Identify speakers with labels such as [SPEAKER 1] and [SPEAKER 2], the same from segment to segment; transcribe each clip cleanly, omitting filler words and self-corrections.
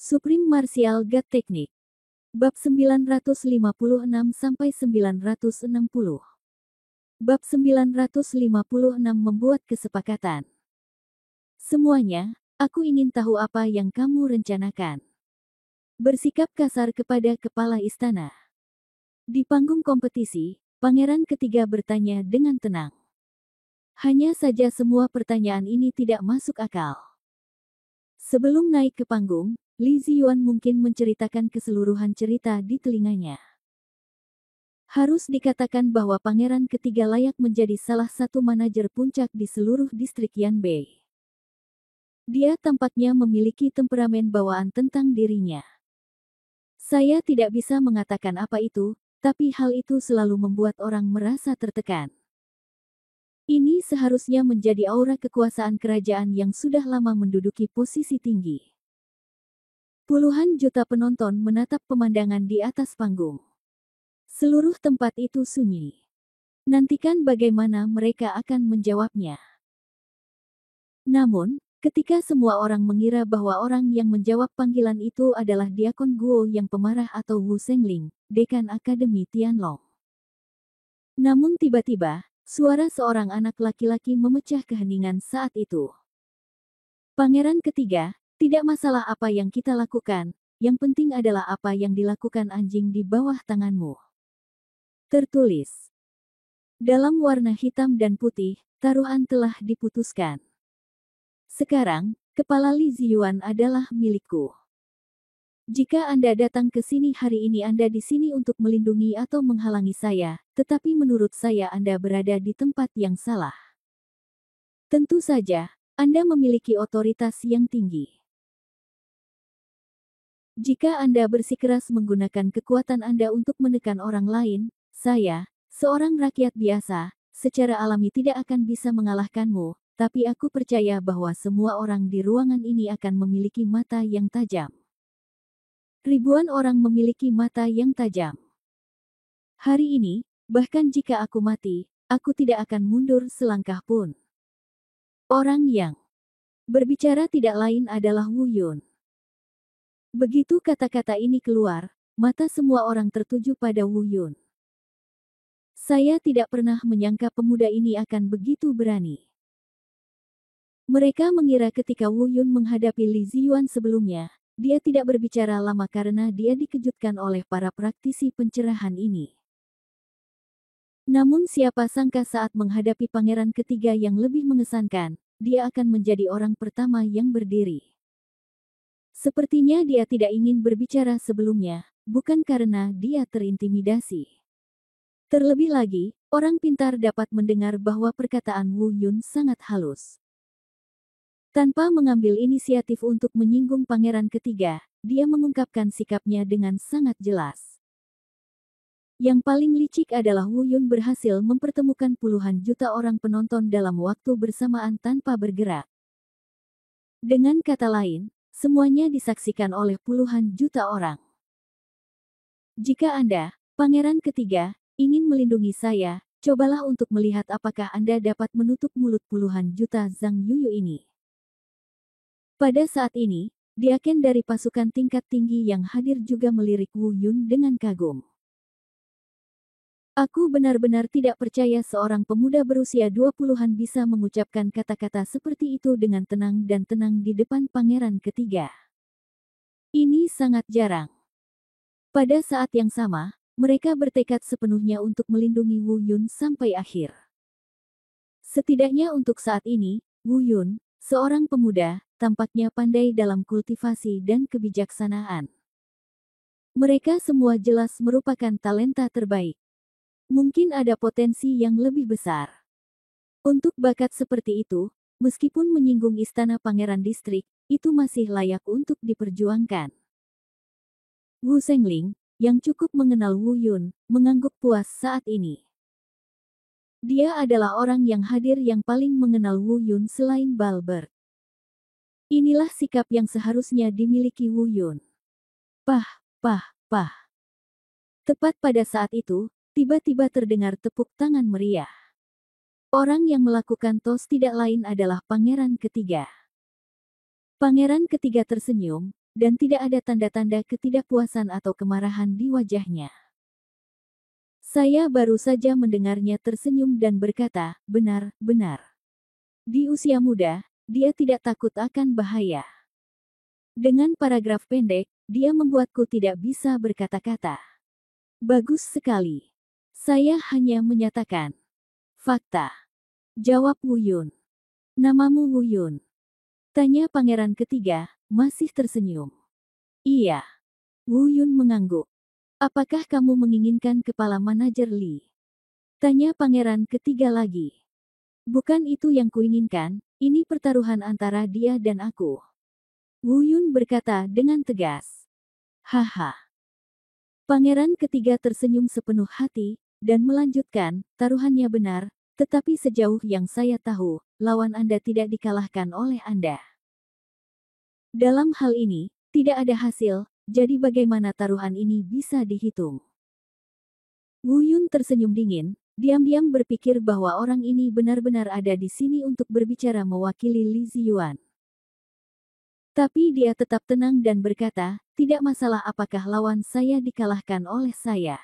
[SPEAKER 1] Supreme Martial God Technique. Bab 956-960. Bab 956 membuat kesepakatan. Semuanya, aku ingin tahu apa yang kamu rencanakan. Bersikap kasar kepada kepala istana. Di panggung kompetisi, pangeran ketiga bertanya dengan tenang. Hanya saja semua pertanyaan ini tidak masuk akal. Sebelum naik ke panggung, Li Ziyuan mungkin menceritakan keseluruhan cerita di telinganya. Harus dikatakan bahwa pangeran ketiga layak menjadi salah satu manajer puncak di seluruh distrik Yanbei. Dia tampaknya memiliki temperamen bawaan tentang dirinya. Saya tidak bisa mengatakan apa itu, tapi hal itu selalu membuat orang merasa tertekan. Ini seharusnya menjadi aura kekuasaan kerajaan yang sudah lama menduduki posisi tinggi. Puluhan juta penonton menatap pemandangan di atas panggung. Seluruh tempat itu sunyi. Nantikan bagaimana mereka akan menjawabnya. Namun, ketika semua orang mengira bahwa orang yang menjawab panggilan itu adalah Diakon Guo yang pemarah atau Wu Zhengling, dekan Akademi Tianlong. Namun tiba-tiba, suara seorang anak laki-laki memecah keheningan saat itu. Pangeran ketiga, tidak masalah apa yang kita lakukan, yang penting adalah apa yang dilakukan anjing di bawah tanganmu. Tertulis dalam warna hitam dan putih, taruhan telah diputuskan. Sekarang, kepala Li Ziyuan adalah milikku. Jika Anda datang ke sini hari ini, Anda di sini untuk melindungi atau menghalangi saya, tetapi menurut saya Anda berada di tempat yang salah. Tentu saja, Anda memiliki otoritas yang tinggi. Jika Anda bersikeras menggunakan kekuatan Anda untuk menekan orang lain, saya, seorang rakyat biasa, secara alami tidak akan bisa mengalahkanmu, tapi aku percaya bahwa semua orang di ruangan ini akan memiliki mata yang tajam. Ribuan orang memiliki mata yang tajam. Hari ini, bahkan jika aku mati, aku tidak akan mundur selangkah pun. Orang yang berbicara tidak lain adalah Wu Yun. Begitu kata-kata ini keluar, mata semua orang tertuju pada Wu Yun. Saya tidak pernah menyangka pemuda ini akan begitu berani. Mereka mengira ketika Wu Yun menghadapi Li Ziyuan sebelumnya, dia tidak berbicara lama karena dia dikejutkan oleh para praktisi pencerahan ini. Namun siapa sangka saat menghadapi pangeran ketiga yang lebih mengesankan, dia akan menjadi orang pertama yang berdiri. Sepertinya dia tidak ingin berbicara sebelumnya, bukan karena dia terintimidasi. Terlebih lagi, orang pintar dapat mendengar bahwa perkataan Wu Yun sangat halus. Tanpa mengambil inisiatif untuk menyinggung pangeran ketiga, dia mengungkapkan sikapnya dengan sangat jelas. Yang paling licik adalah Wu Yun berhasil mempertemukan puluhan juta orang penonton dalam waktu bersamaan tanpa bergerak. Dengan kata lain, semuanya disaksikan oleh puluhan juta orang. Jika Anda, pangeran ketiga, ingin melindungi saya, cobalah untuk melihat apakah Anda dapat menutup mulut puluhan juta Zhang Yuyu ini. Pada saat ini, diaken dari pasukan tingkat tinggi yang hadir juga melirik Wu Yun dengan kagum. Aku benar-benar tidak percaya seorang pemuda berusia 20-an bisa mengucapkan kata-kata seperti itu dengan tenang dan tenang di depan pangeran ketiga. Ini sangat jarang. Pada saat yang sama, mereka bertekad sepenuhnya untuk melindungi Wu Yun sampai akhir. Setidaknya untuk saat ini, Wu Yun, seorang pemuda, tampaknya pandai dalam kultivasi dan kebijaksanaan. Mereka semua jelas merupakan talenta terbaik. Mungkin ada potensi yang lebih besar. Untuk bakat seperti itu, meskipun menyinggung istana pangeran distrik, itu masih layak untuk diperjuangkan. Wu Zhengling, yang cukup mengenal Wu Yun, mengangguk puas saat ini. Dia adalah orang yang hadir yang paling mengenal Wu Yun selain Balbert. Inilah sikap yang seharusnya dimiliki Wu Yun. Pah. Tepat pada saat itu, tiba-tiba terdengar tepuk tangan meriah. Orang yang melakukan tos tidak lain adalah pangeran ketiga. Pangeran ketiga tersenyum, dan tidak ada tanda-tanda ketidakpuasan atau kemarahan di wajahnya. Saya baru saja mendengarnya tersenyum dan berkata, benar, benar. Di usia muda, dia tidak takut akan bahaya. Dengan paragraf pendek, dia membuatku tidak bisa berkata-kata. Bagus sekali. Saya hanya menyatakan. Fakta. Jawab Wu Yun. Namamu Wu Yun? Tanya pangeran ketiga, masih tersenyum. Iya. Wu Yun mengangguk. Apakah kamu menginginkan kepala manajer Li? Tanya pangeran ketiga lagi. Bukan itu yang kuinginkan, ini pertaruhan antara dia dan aku. Wu Yun berkata dengan tegas. Haha. Pangeran ketiga tersenyum sepenuh hati, dan melanjutkan, taruhannya benar, tetapi sejauh yang saya tahu, lawan Anda tidak dikalahkan oleh Anda. Dalam hal ini, tidak ada hasil, jadi bagaimana taruhan ini bisa dihitung? Wu Yun tersenyum dingin, diam-diam berpikir bahwa orang ini benar-benar ada di sini untuk berbicara mewakili Li Ziyuan. Tapi dia tetap tenang dan berkata, tidak masalah apakah lawan saya dikalahkan oleh saya.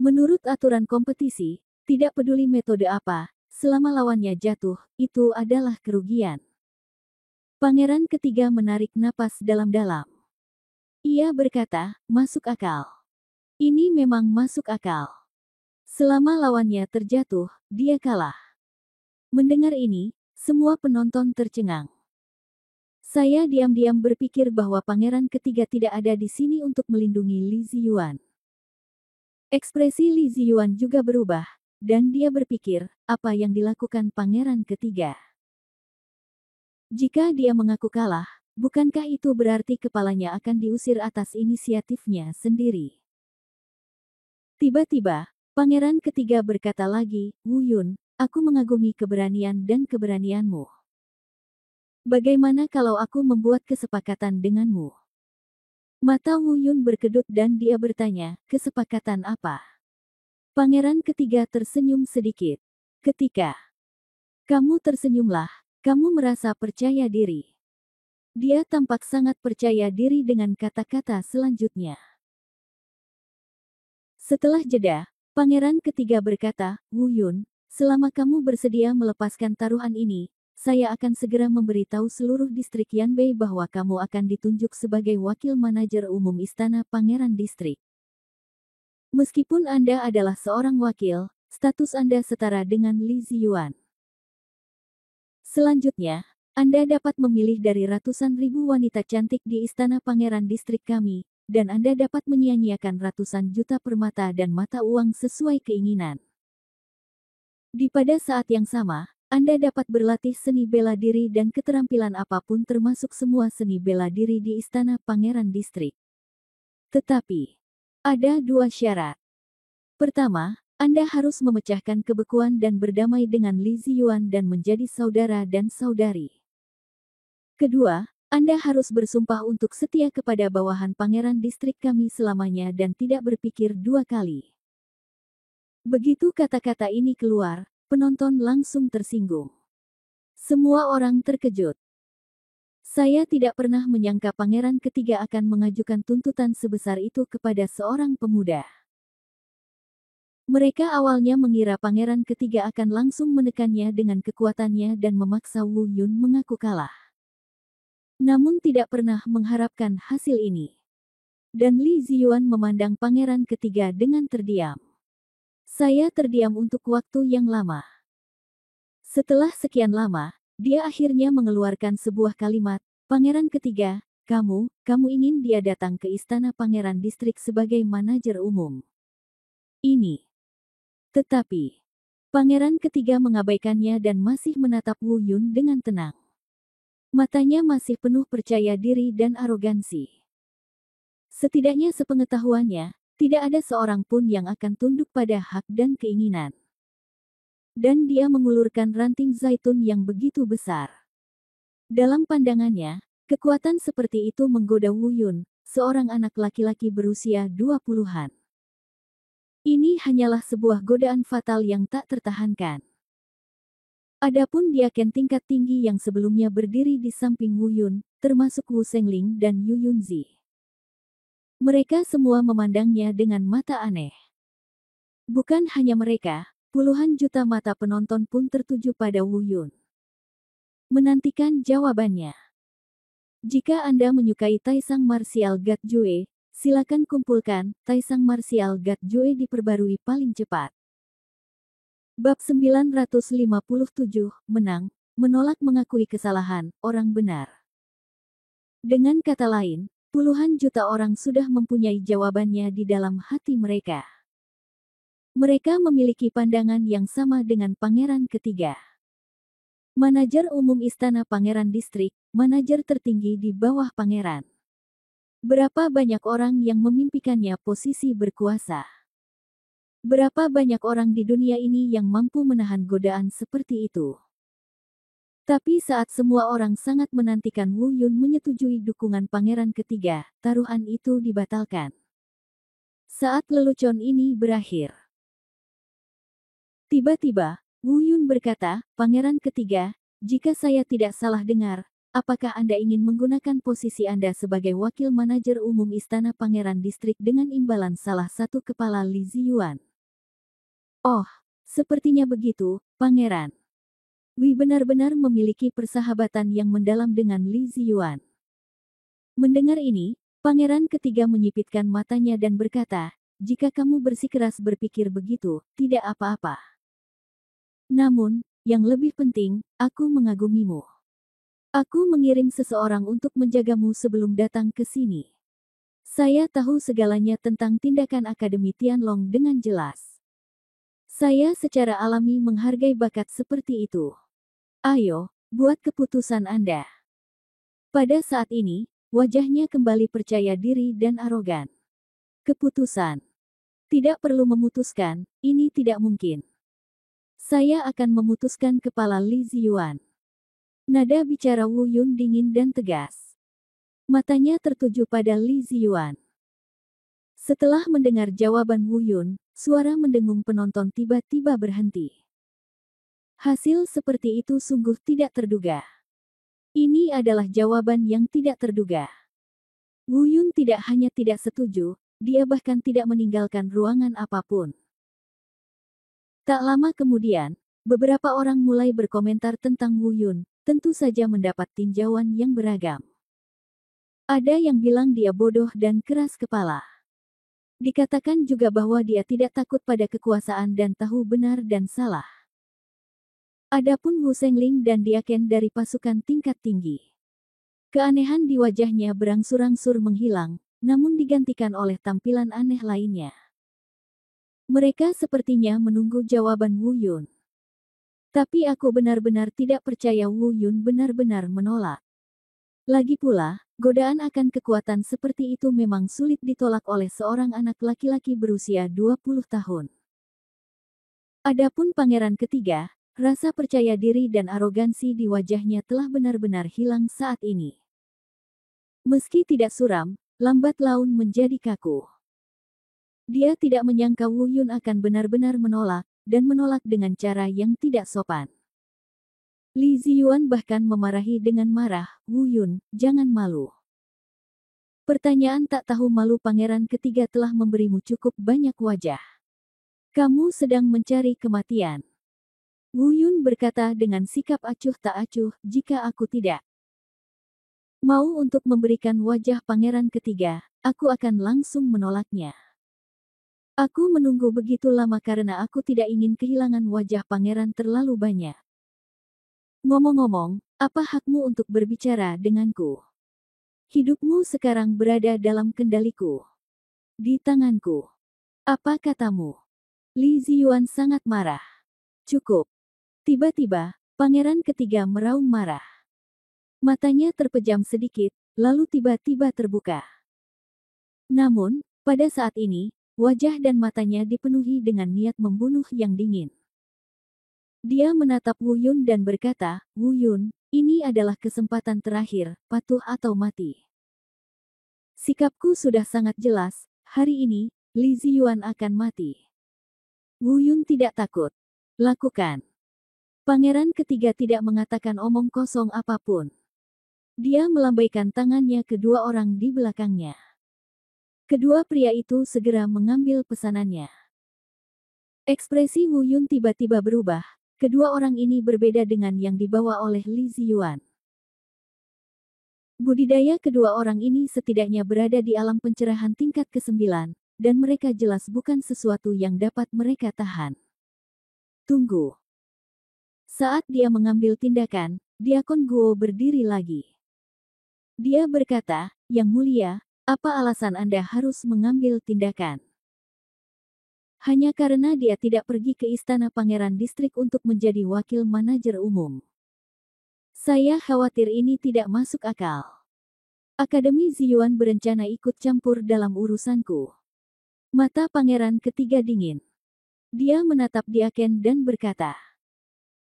[SPEAKER 1] Menurut aturan kompetisi, tidak peduli metode apa, selama lawannya jatuh, itu adalah kerugian. Pangeran ketiga menarik napas dalam-dalam. Ia berkata, masuk akal. Ini memang masuk akal. Selama lawannya terjatuh, dia kalah. Mendengar ini, semua penonton tercengang. Saya diam-diam berpikir bahwa pangeran ketiga tidak ada di sini untuk melindungi Li Ziyuan. Ekspresi Li Ziyuan juga berubah, dan dia berpikir, apa yang dilakukan pangeran ketiga? Jika dia mengaku kalah, bukankah itu berarti kepalanya akan diusir atas inisiatifnya sendiri? Tiba-tiba, pangeran ketiga berkata lagi, Wu Yun, aku mengagumi keberanian dan keberanianmu. Bagaimana kalau aku membuat kesepakatan denganmu? Mata Wu Yun berkedut dan dia bertanya, kesepakatan apa? Pangeran ketiga tersenyum sedikit. Ketika kamu tersenyumlah, kamu merasa percaya diri. Dia tampak sangat percaya diri dengan kata-kata selanjutnya. Setelah jeda, pangeran ketiga berkata, Wu Yun, selama kamu bersedia melepaskan taruhan ini, saya akan segera memberitahu seluruh distrik Yanbei bahwa kamu akan ditunjuk sebagai wakil manajer umum Istana Pangeran Distrik. Meskipun Anda adalah seorang wakil, status Anda setara dengan Li Ziyuan. Selanjutnya, Anda dapat memilih dari ratusan ribu wanita cantik di Istana Pangeran Distrik kami, dan Anda dapat menyia-nyiakan ratusan juta permata dan mata uang sesuai keinginan. Pada saat yang sama, Anda dapat berlatih seni bela diri dan keterampilan apapun termasuk semua seni bela diri di Istana Pangeran Distrik. Tetapi, ada dua syarat. Pertama, Anda harus memecahkan kebekuan dan berdamai dengan Li Ziyuan dan menjadi saudara dan saudari. Kedua, Anda harus bersumpah untuk setia kepada bawahan Pangeran Distrik kami selamanya dan tidak berpikir dua kali. Begitu kata-kata ini keluar, penonton langsung tersinggung. Semua orang terkejut. Saya tidak pernah menyangka pangeran ketiga akan mengajukan tuntutan sebesar itu kepada seorang pemuda. Mereka awalnya mengira pangeran ketiga akan langsung menekannya dengan kekuatannya dan memaksa Wu Yun mengaku kalah. Namun tidak pernah mengharapkan hasil ini. Dan Li Ziyuan memandang pangeran ketiga dengan terdiam. Saya terdiam untuk waktu yang lama. Setelah sekian lama, dia akhirnya mengeluarkan sebuah kalimat, Pangeran ketiga, kamu ingin dia datang ke Istana Pangeran Distrik sebagai manajer umum. Ini. Tetapi, pangeran ketiga mengabaikannya dan masih menatap Wu Yun dengan tenang. Matanya masih penuh percaya diri dan arogansi. Setidaknya sepengetahuannya, tidak ada seorang pun yang akan tunduk pada hak dan keinginan. Dan dia mengulurkan ranting zaitun yang begitu besar. Dalam pandangannya, kekuatan seperti itu menggoda Wu Yun, seorang anak laki-laki berusia 20-an. Ini hanyalah sebuah godaan fatal yang tak tertahankan. Adapun Diaken tingkat tinggi yang sebelumnya berdiri di samping Wu Yun, termasuk Wu Sengling dan Yu Yunzi. Mereka semua memandangnya dengan mata aneh. Bukan hanya mereka, puluhan juta mata penonton pun tertuju pada Wu Yun. Menantikan jawabannya. Jika Anda menyukai Taisang Martial God Jue, silakan kumpulkan Taisang Martial God Jue diperbarui paling cepat. Bab 957, menang, menolak mengakui kesalahan, orang benar. Dengan kata lain, puluhan juta orang sudah mempunyai jawabannya di dalam hati mereka. Mereka memiliki pandangan yang sama dengan Pangeran Ketiga. Manajer umum Istana Pangeran Distrik, manajer tertinggi di bawah Pangeran. Berapa banyak orang yang memimpikannya posisi berkuasa? Berapa banyak orang di dunia ini yang mampu menahan godaan seperti itu? Tapi saat semua orang sangat menantikan Wu Yun menyetujui dukungan Pangeran Ketiga, taruhan itu dibatalkan. Saat lelucon ini berakhir, tiba-tiba, Wu Yun berkata, Pangeran Ketiga, jika saya tidak salah dengar, apakah Anda ingin menggunakan posisi Anda sebagai wakil manajer umum Istana Pangeran Distrik dengan imbalan salah satu kepala Li Ziyuan? Oh, sepertinya begitu, Pangeran. Wei benar-benar memiliki persahabatan yang mendalam dengan Li Ziyuan. Mendengar ini, Pangeran Ketiga menyipitkan matanya dan berkata, jika kamu bersikeras berpikir begitu, tidak apa-apa. Namun, yang lebih penting, aku mengagumimu. Aku mengirim seseorang untuk menjagamu sebelum datang ke sini. Saya tahu segalanya tentang tindakan Akademi Tianlong dengan jelas. Saya secara alami menghargai bakat seperti itu. Ayo, buat keputusan Anda. Pada saat ini, wajahnya kembali percaya diri dan arogan. Keputusan. Tidak perlu memutuskan, ini tidak mungkin. Saya akan memutuskan kepala Li Ziyuan. Nada bicara Wu Yun dingin dan tegas. Matanya tertuju pada Li Ziyuan. Setelah mendengar jawaban Wu Yun, suara mendengung penonton tiba-tiba berhenti. Hasil seperti itu sungguh tidak terduga. Ini adalah jawaban yang tidak terduga. Wu Yun tidak hanya tidak setuju, dia bahkan tidak meninggalkan ruangan apapun. Tak lama kemudian, beberapa orang mulai berkomentar tentang Wu Yun, tentu saja mendapat tinjauan yang beragam. Ada yang bilang dia bodoh dan keras kepala. Dikatakan juga bahwa dia tidak takut pada kekuasaan dan tahu benar dan salah. Adapun Wu Sengling dan Diaken dari pasukan tingkat tinggi. Keanehan di wajahnya berangsur-angsur menghilang, namun digantikan oleh tampilan aneh lainnya. Mereka sepertinya menunggu jawaban Wu Yun. Tapi aku benar-benar tidak percaya Wu Yun benar-benar menolak. Lagi pula, godaan akan kekuatan seperti itu memang sulit ditolak oleh seorang anak laki-laki berusia 20 tahun. Adapun Pangeran Ketiga, rasa percaya diri dan arogansi di wajahnya telah benar-benar hilang saat ini. Meski tidak suram, lambat laun menjadi kaku. Dia tidak menyangka Wu Yun akan benar-benar menolak, dan menolak dengan cara yang tidak sopan. Li Ziyuan bahkan memarahi dengan marah, Wu Yun, jangan malu. Pertanyaan tak tahu malu Pangeran Ketiga telah memberimu cukup banyak wajah. Kamu sedang mencari kematian. Wu Yun berkata dengan sikap acuh tak acuh, jika aku tidak mau untuk memberikan wajah Pangeran Ketiga, aku akan langsung menolaknya. Aku menunggu begitu lama karena aku tidak ingin kehilangan wajah Pangeran terlalu banyak. Ngomong-ngomong, apa hakmu untuk berbicara denganku? Hidupmu sekarang berada dalam kendaliku. Di tanganku. Apa katamu? Li Ziyuan sangat marah. Cukup. Tiba-tiba, Pangeran Ketiga meraung marah. Matanya terpejam sedikit, lalu tiba-tiba terbuka. Namun, pada saat ini, wajah dan matanya dipenuhi dengan niat membunuh yang dingin. Dia menatap Wu Yun dan berkata, Wu Yun, ini adalah kesempatan terakhir, patuh atau mati. Sikapku sudah sangat jelas, hari ini, Li Ziyuan akan mati. Wu Yun tidak takut. Lakukan. Pangeran Ketiga tidak mengatakan omong kosong apapun. Dia melambaikan tangannya ke dua orang di belakangnya. Kedua pria itu segera mengambil pesanannya. Ekspresi Wu Yun tiba-tiba berubah. Kedua orang ini berbeda dengan yang dibawa oleh Li Ziyuan. Budidaya kedua orang ini setidaknya berada di alam pencerahan tingkat ke-9, dan mereka jelas bukan sesuatu yang dapat mereka tahan. Tunggu. Saat dia mengambil tindakan, Diakon Guo berdiri lagi. Dia berkata, "Yang mulia, apa alasan Anda harus mengambil tindakan?" Hanya karena dia tidak pergi ke istana Pangeran Distrik untuk menjadi wakil manajer umum. Saya khawatir ini tidak masuk akal. Akademi Ziyuan berencana ikut campur dalam urusanku. Mata Pangeran Ketiga dingin. Dia menatap Diaken dan berkata,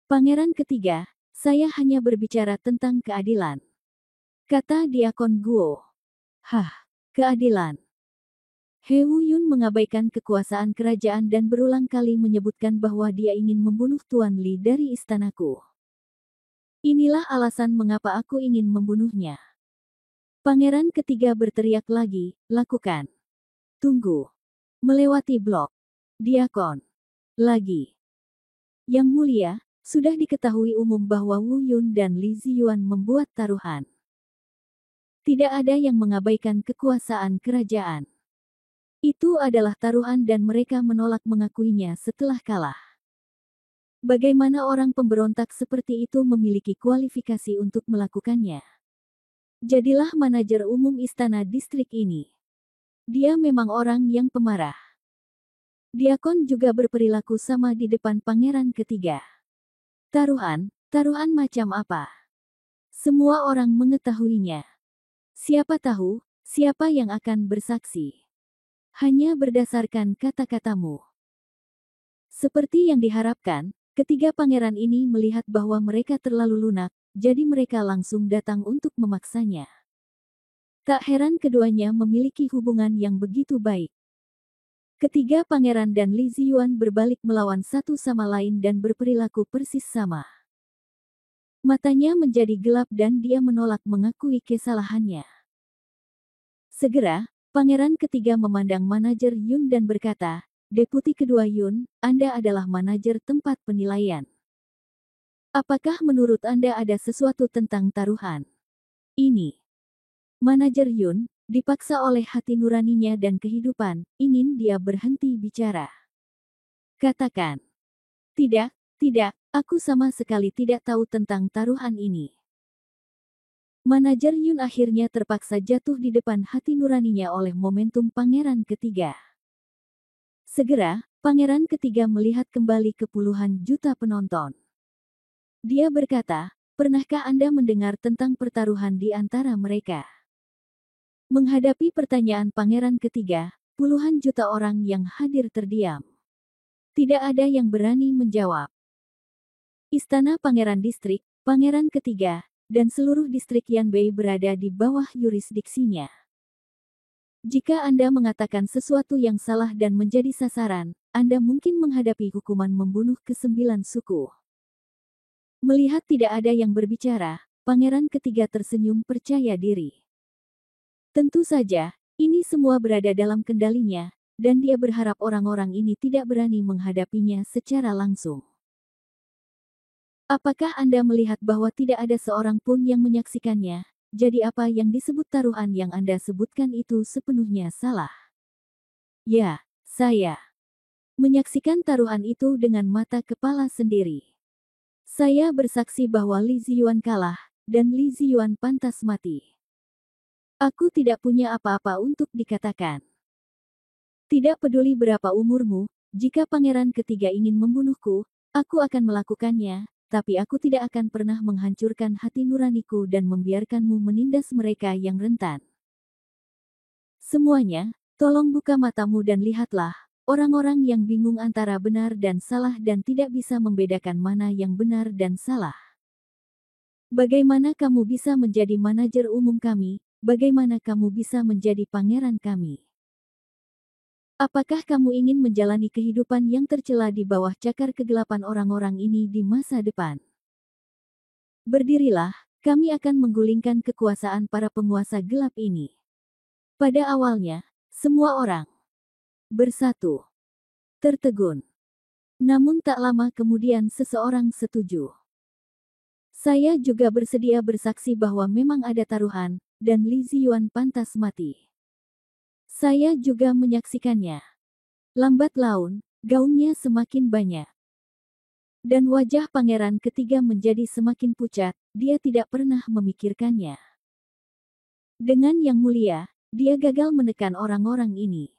[SPEAKER 1] "Pangeran Ketiga, saya hanya berbicara tentang keadilan," kata Diakon Guo. "Hah, keadilan?" He Wu Yun mengabaikan kekuasaan kerajaan dan berulang kali menyebutkan bahwa dia ingin membunuh Tuan Li dari istanaku. Inilah alasan mengapa aku ingin membunuhnya. Pangeran Ketiga berteriak lagi, "Lakukan." Tunggu. Melewati blok. Diakon. Lagi. Yang mulia, sudah diketahui umum bahwa Wu Yun dan Li Ziyuan membuat taruhan. Tidak ada yang mengabaikan kekuasaan kerajaan. Itu adalah taruhan dan mereka menolak mengakuinya setelah kalah. Bagaimana orang pemberontak seperti itu memiliki kualifikasi untuk melakukannya? Jadilah manajer umum istana distrik ini. Dia memang orang yang pemarah. Diakon juga berperilaku sama di depan Pangeran Ketiga. Taruhan macam apa? Semua orang mengetahuinya. Siapa tahu, siapa yang akan bersaksi? Hanya berdasarkan kata-katamu. Seperti yang diharapkan, ketiga pangeran ini melihat bahwa mereka terlalu lunak, jadi mereka langsung datang untuk memaksanya. Tak heran keduanya memiliki hubungan yang begitu baik. Ketiga pangeran dan Li Ziyuan berbalik melawan satu sama lain dan berperilaku persis sama. Matanya menjadi gelap dan dia menolak mengakui kesalahannya. Segera, Pangeran Ketiga memandang manajer Yun dan berkata, "Deputi kedua Yun, Anda adalah manajer tempat penilaian. Apakah menurut Anda ada sesuatu tentang taruhan ini?" Manajer Yun, dipaksa oleh hati nuraninya dan kehidupan, ingin dia berhenti bicara. Katakan, "Tidak, aku sama sekali tidak tahu tentang taruhan ini." Manajer Yun akhirnya terpaksa jatuh di depan hati nuraninya oleh momentum Pangeran Ketiga. Segera, Pangeran Ketiga melihat kembali ke puluhan juta penonton. Dia berkata, "Pernahkah Anda mendengar tentang pertaruhan di antara mereka?" Menghadapi pertanyaan Pangeran Ketiga, puluhan juta orang yang hadir terdiam. Tidak ada yang berani menjawab. Istana Pangeran Distrik, Pangeran Ketiga, dan seluruh distrik Yanbei berada di bawah yurisdiksinya. Jika Anda mengatakan sesuatu yang salah dan menjadi sasaran, Anda mungkin menghadapi hukuman membunuh ke-9 suku. Melihat tidak ada yang berbicara, Pangeran Ketiga tersenyum percaya diri. Tentu saja, ini semua berada dalam kendalinya, dan dia berharap orang-orang ini tidak berani menghadapinya secara langsung. Apakah Anda melihat bahwa tidak ada seorang pun yang menyaksikannya? Jadi apa yang disebut taruhan yang Anda sebutkan itu sepenuhnya salah? Ya, saya menyaksikan taruhan itu dengan mata kepala sendiri. Saya bersaksi bahwa Li Ziyuan kalah, dan Li Ziyuan pantas mati. Aku tidak punya apa-apa untuk dikatakan. Tidak peduli berapa umurmu, jika Pangeran Ketiga ingin membunuhku, aku akan melakukannya. Tapi aku tidak akan pernah menghancurkan hati nuraniku dan membiarkanmu menindas mereka yang rentan. Semuanya, tolong buka matamu dan lihatlah, orang-orang yang bingung antara benar dan salah dan tidak bisa membedakan mana yang benar dan salah. Bagaimana kamu bisa menjadi manajer umum kami? Bagaimana kamu bisa menjadi pangeran kami? Apakah kamu ingin menjalani kehidupan yang tercela di bawah cakar kegelapan orang-orang ini di masa depan? Berdirilah, Kami akan menggulingkan kekuasaan para penguasa gelap ini. Pada awalnya, semua orang bersatu, tertegun. Namun tak lama kemudian seseorang setuju. Saya juga bersedia bersaksi bahwa memang ada taruhan, dan Li Ziyuan pantas mati. Saya juga menyaksikannya. Lambat laun, gaungnya semakin banyak. Dan wajah pangeran ketiga menjadi semakin pucat, dia tidak pernah memikirkannya. Dengan yang mulia, dia gagal menekan orang-orang ini.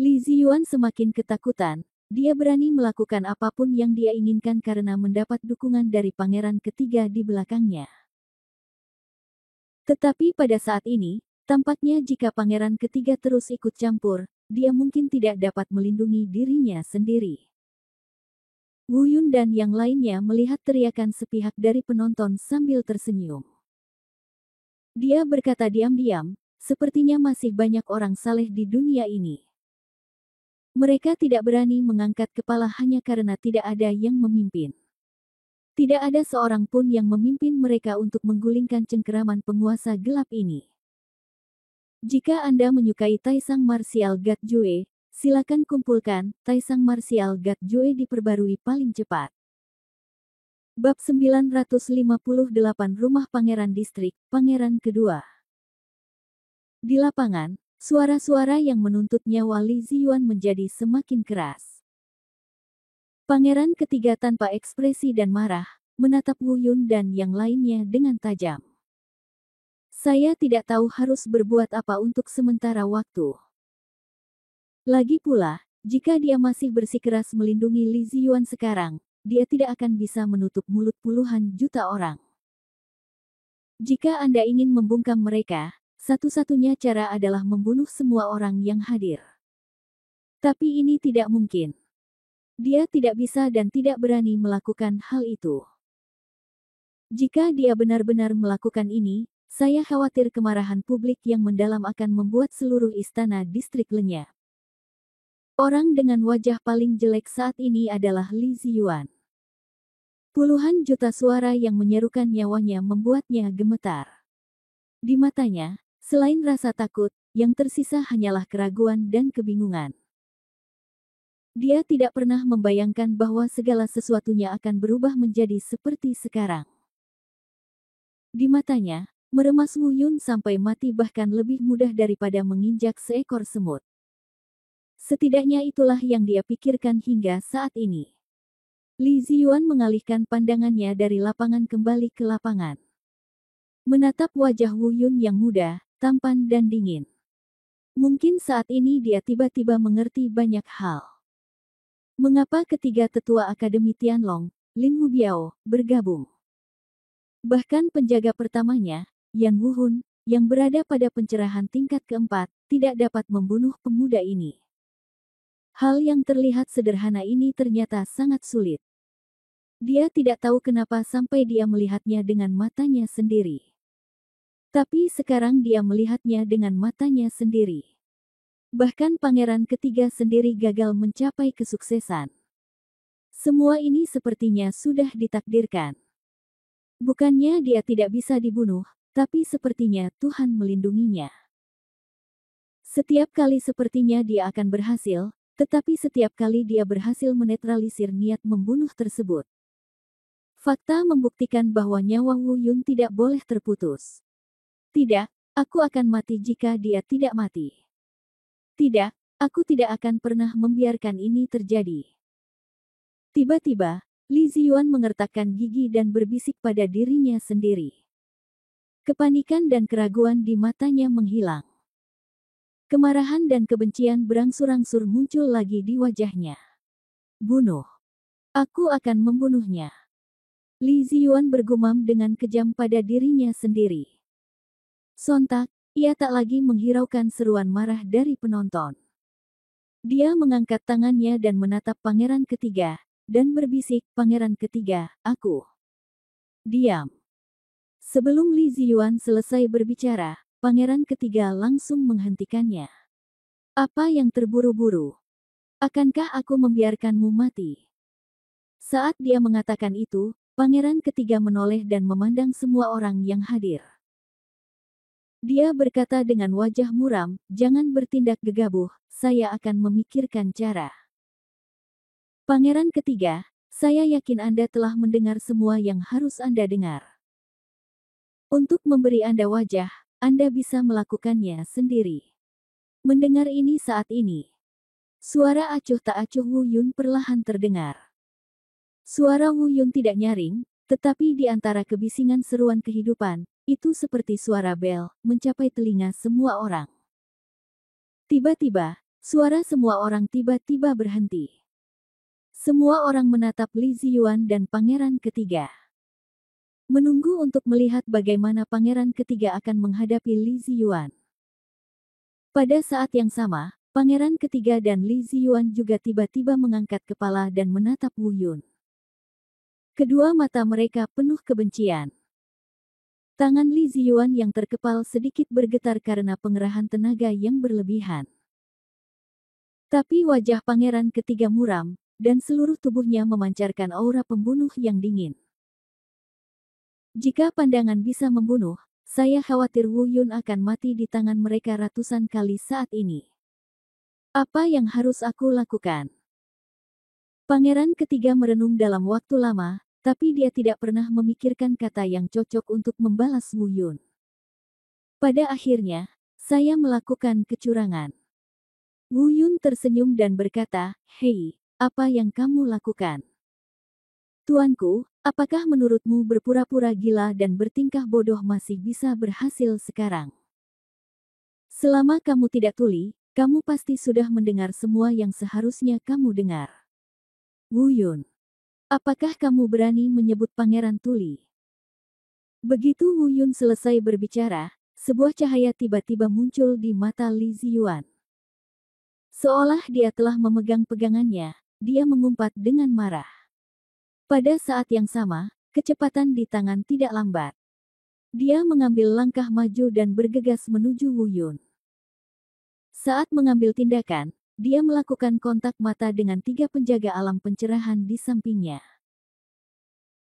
[SPEAKER 1] Li Ziyuan semakin ketakutan, dia berani melakukan apapun yang dia inginkan karena mendapat dukungan dari pangeran ketiga di belakangnya. Tetapi pada saat ini, tampaknya jika pangeran ketiga terus ikut campur, dia mungkin tidak dapat melindungi dirinya sendiri. Wu Yun dan yang lainnya melihat teriakan sepihak dari penonton sambil tersenyum. Dia berkata diam-diam, sepertinya masih banyak orang saleh di dunia ini. Mereka tidak berani mengangkat kepala hanya karena tidak ada yang memimpin. Tidak ada seorang pun yang memimpin mereka untuk menggulingkan cengkeraman penguasa gelap ini. Jika Anda menyukai Taisang Martial God Jue, silakan kumpulkan Taisang Martial God Jue diperbarui paling cepat. Bab 958 Rumah Pangeran Distrik, Pangeran Kedua. Di lapangan, suara-suara yang menuntut nyawa Li Ziyuan menjadi semakin keras. Pangeran ketiga tanpa ekspresi dan marah, menatap Wu Yun dan yang lainnya dengan tajam. Saya tidak tahu harus berbuat apa untuk sementara waktu. Lagi pula, jika dia masih bersikeras melindungi Li Ziyuan sekarang, dia tidak akan bisa menutup mulut puluhan juta orang. Jika Anda ingin membungkam mereka, satu-satunya cara adalah membunuh semua orang yang hadir. Tapi ini tidak mungkin. Dia tidak bisa dan tidak berani melakukan hal itu. Jika dia benar-benar melakukan ini, saya khawatir kemarahan publik yang mendalam akan membuat seluruh istana distrik lenyap. Orang dengan wajah paling jelek saat ini adalah Li Ziyuan. Puluhan juta suara yang menyerukan nyawanya membuatnya gemetar. Di matanya, selain rasa takut, yang tersisa hanyalah keraguan dan kebingungan. Dia tidak pernah membayangkan bahwa segala sesuatunya akan berubah menjadi seperti sekarang. Di matanya, meremas Wu Yun sampai mati bahkan lebih mudah daripada menginjak seekor semut. Setidaknya itulah yang dia pikirkan hingga saat ini. Li Ziyuan mengalihkan pandangannya dari lapangan kembali ke lapangan. Menatap wajah Wu Yun yang muda, tampan dan dingin. Mungkin saat ini dia tiba-tiba mengerti banyak hal. Mengapa ketiga tetua Akademi Tianlong, Lin Wubiao, bergabung? Bahkan penjaga pertamanya, Yan Wuhun, yang berada pada pencerahan tingkat keempat, tidak dapat membunuh pemuda ini. Hal yang terlihat sederhana ini ternyata sangat sulit. Dia tidak tahu kenapa sampai dia melihatnya dengan matanya sendiri. Tapi sekarang dia melihatnya dengan matanya sendiri. Bahkan pangeran ketiga sendiri gagal mencapai kesuksesan. Semua ini sepertinya sudah ditakdirkan. Bukannya dia tidak bisa dibunuh, tapi sepertinya Tuhan melindunginya. Setiap kali sepertinya dia akan berhasil, tetapi setiap kali dia berhasil menetralisir niat membunuh tersebut. Fakta membuktikan bahwa nyawa Wu Yun tidak boleh terputus. Tidak, aku akan mati jika dia tidak mati. Tidak, aku tidak akan pernah membiarkan ini terjadi. Tiba-tiba, Li Ziyuan mengertakkan gigi dan berbisik pada dirinya sendiri. Kepanikan dan keraguan di matanya menghilang. Kemarahan dan kebencian berangsur-angsur muncul lagi di wajahnya. Bunuh. Aku akan membunuhnya. Li Ziyuan bergumam dengan kejam pada dirinya sendiri. Sontak, ia tak lagi menghiraukan seruan marah dari penonton. Dia mengangkat tangannya dan menatap pangeran ketiga, dan berbisik, "Pangeran ketiga, aku." Diam. Sebelum Li Ziyuan selesai berbicara, pangeran ketiga langsung menghentikannya. Apa yang terburu-buru? Akankah aku membiarkanmu mati? Saat dia mengatakan itu, Pangeran ketiga menoleh dan memandang semua orang yang hadir. Dia berkata dengan wajah muram, "Jangan bertindak gegabah, saya akan memikirkan cara." Pangeran ketiga, saya yakin Anda telah mendengar semua yang harus Anda dengar. Untuk memberi Anda wajah, Anda bisa melakukannya sendiri. Mendengar ini saat ini. Suara acuh tak acuh Wu Yun perlahan terdengar. Suara Wu Yun tidak nyaring, tetapi di antara kebisingan seruan kehidupan, itu seperti suara bel, mencapai telinga semua orang. Tiba-tiba, suara semua orang tiba-tiba berhenti. Semua orang menatap Li Ziyuan dan pangeran ketiga. Menunggu untuk melihat bagaimana pangeran ketiga akan menghadapi Li Ziyuan. Pada saat yang sama, pangeran ketiga dan Li Ziyuan juga tiba-tiba mengangkat kepala dan menatap Wu Yun. Kedua mata mereka penuh kebencian. Tangan Li Ziyuan yang terkepal sedikit bergetar karena pengerahan tenaga yang berlebihan. Tapi wajah pangeran ketiga muram, dan seluruh tubuhnya memancarkan aura pembunuh yang dingin. Jika pandangan bisa membunuh, saya khawatir Wu Yun akan mati di tangan mereka ratusan kali saat ini. Apa yang harus aku lakukan? Pangeran ketiga merenung dalam waktu lama, tapi dia tidak pernah memikirkan kata yang cocok untuk membalas Wu Yun. Pada akhirnya, saya melakukan kecurangan. Wu Yun tersenyum dan berkata, "Hei, apa yang kamu lakukan? Tuanku, apakah menurutmu berpura-pura gila dan bertingkah bodoh masih bisa berhasil sekarang? Selama kamu tidak tuli, kamu pasti sudah mendengar semua yang seharusnya kamu dengar." Wu Yun, apakah kamu berani menyebut pangeran tuli? Begitu Wu Yun selesai berbicara, sebuah cahaya tiba-tiba muncul di mata Li Ziyuan. Seolah dia telah memegang pegangannya, dia mengumpat dengan marah. Pada saat yang sama, kecepatan di tangan tidak lambat. Dia mengambil langkah maju dan bergegas menuju Wu Yun. Saat mengambil tindakan, dia melakukan kontak mata dengan 3 penjaga alam pencerahan di sampingnya.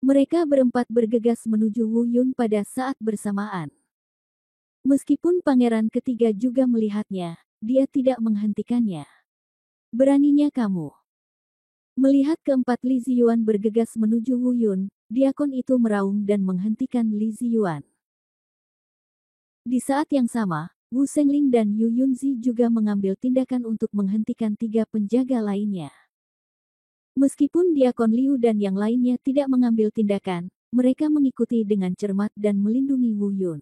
[SPEAKER 1] Mereka berempat bergegas menuju Wu Yun pada saat bersamaan. Meskipun pangeran ketiga juga melihatnya, dia tidak menghentikannya. Beraninya kamu. Melihat keempat Li Ziyuan bergegas menuju Wu Yun, diakon itu meraung dan menghentikan Li Ziyuan. Di saat yang sama, Wu Sengling dan Yu Yunzi juga mengambil tindakan untuk menghentikan 3 penjaga lainnya. Meskipun diakon Liu dan yang lainnya tidak mengambil tindakan, mereka mengikuti dengan cermat dan melindungi Wu Yun.